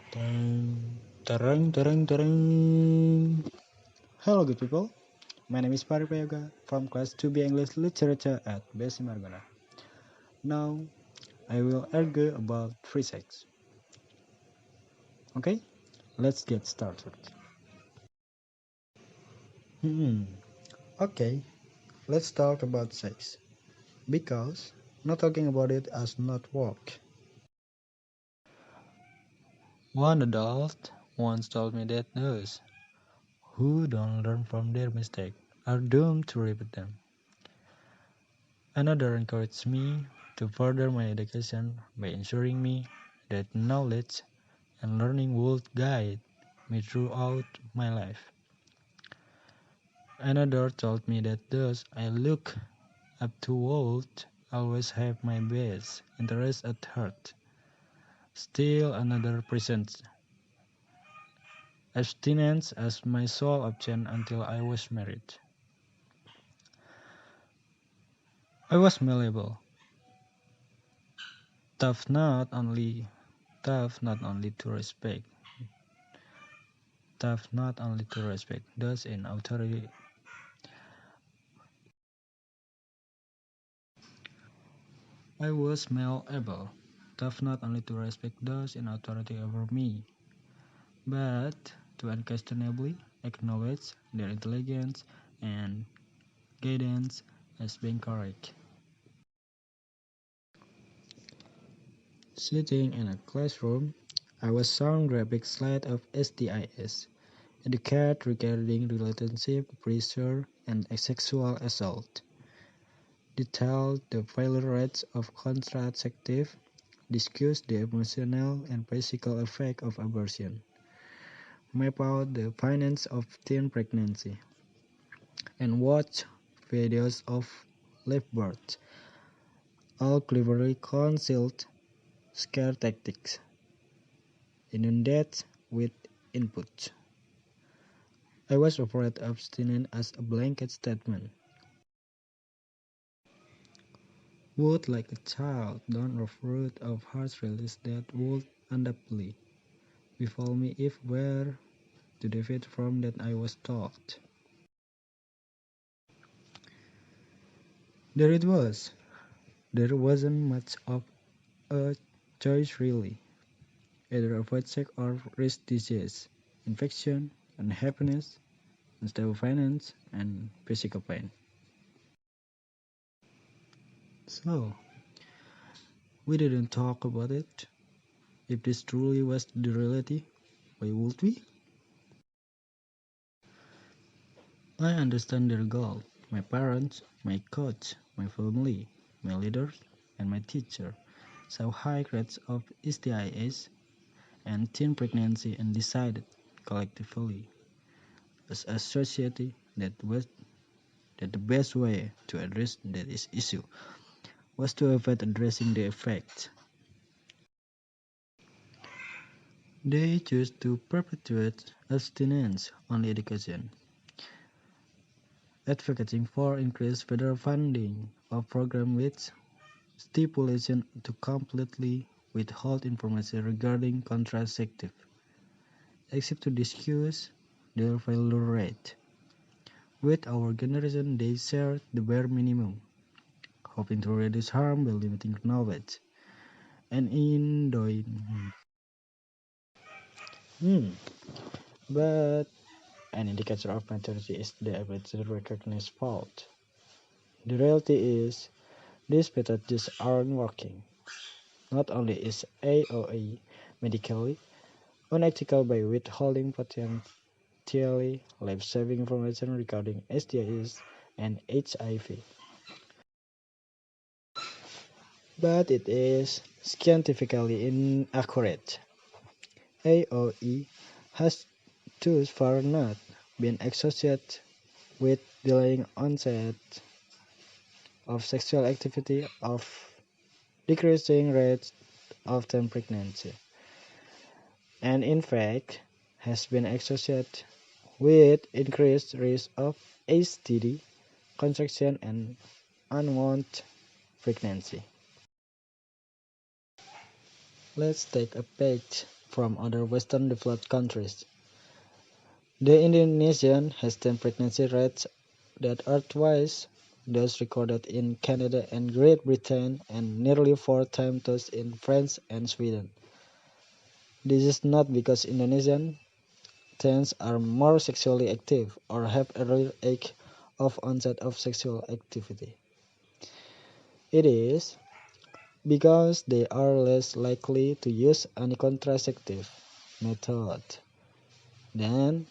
Tereng, tereng, tereng, tereng. Hello, good people. My name is Fahri from Class 2B English Literature at BSc Margana. Now, I will argue about free sex. Okay, let's get started. Okay, let's talk about sex. Because not talking about it has not worked. One adult once told me that those who don't learn from their mistakes are doomed to repeat them. Another encouraged me to further my education by ensuring me that knowledge and learning would guide me throughout my life. Another told me that those I look up to would always have my best interest at heart. Still another presents abstinence as my sole option until I was married. I was malleable, tough not only to respect, those in authority. I was malleable, tough not only to respect those in authority over me, but to unquestionably acknowledge their intelligence and guidance as being correct. Sitting in a classroom, I was shown graphic slide of STIs, educate regarding relationship, pressure, and sexual assault. Detailed the failure rates of contraceptive, discussed the emotional and physical effect of abortion, map out the finance of teen pregnancy, and watch videos of live births, all cleverly concealed scare tactics, inundated with input. I was afraid of abstinence as a blanket statement. Would like a child down the road of harsh release that would undoubtedly befall me if were to deviate from that I was taught. There it was. There wasn't much of a choice really. Either avoid sex or risk disease, infection, unhappiness, unstable finance, and physical pain. So, we didn't talk about it. If this truly was the reality, why would we? I understand their goal. My parents, my coach, my family, my leaders, and my teacher saw high rates of STIs and teen pregnancy and decided collectively as a society that the best way to address that issue was to avoid addressing the effects. They chose to perpetuate abstinence only education, advocating for increased federal funding of programs with stipulation to completely withhold information regarding contraceptive, except to discuss their failure rate. With our generation, they shared the bare minimum, hoping to reduce harm by limiting knowledge and in doing. But an indicator of maturity is the ability to recognize fault. The reality is, these methods just aren't working. Not only is AOE medically unethical by withholding potentially life-saving information regarding STIs and HIV, but it is scientifically inaccurate. AOE has thus far not been associated with delaying onset of sexual activity of decreasing rates of teen pregnancy, and in fact has been associated with increased risk of STD, contraction, and unwanted pregnancy. Let's take a page from other Western developed countries. The Indonesian has 10 pregnancy rates that are twice those recorded in Canada and Great Britain and nearly 4 times those in France and Sweden. This is not because Indonesian teens are more sexually active or have a earlier age of onset of sexual activity. It is because they are less likely to use any contraceptive method than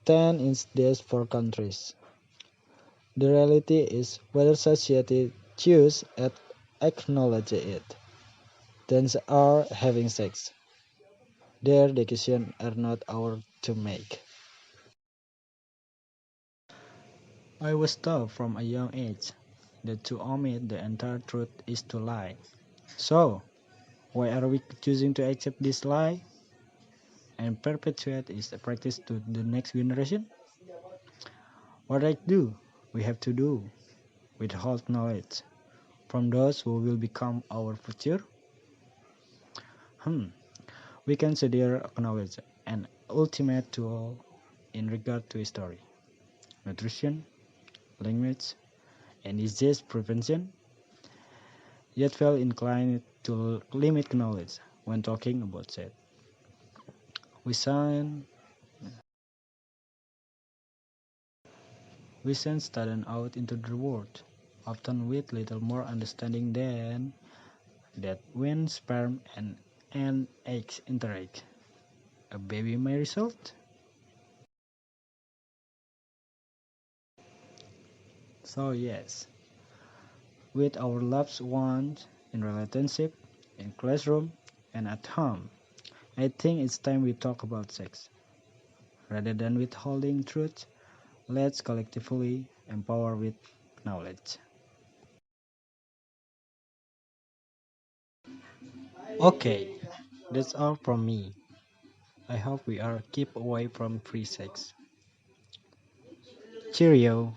10 in these 4 countries. The reality is whether society choose and acknowledge it. Teens are having sex. Their decisions are not ours to make. I was taught from a young age that to omit the entire truth is to lie. So, why are we choosing to accept this lie and perpetuate its practice to the next generation? What I do, we have to do, withhold knowledge from those who will become our future? We consider acknowledge an ultimate tool in regard to history, nutrition, language, and disease prevention, yet feel inclined to limit knowledge when talking about sex. We send we send students out into the world, often with little more understanding than that when sperm and an egg interact, a baby may result. So yes, with our loved ones in relationship, in classroom, and at home, I think it's time we talk about sex. Rather than withholding truth, let's collectively empower with knowledge. Okay, that's all from me. I hope we are keep away from free sex. Cheerio.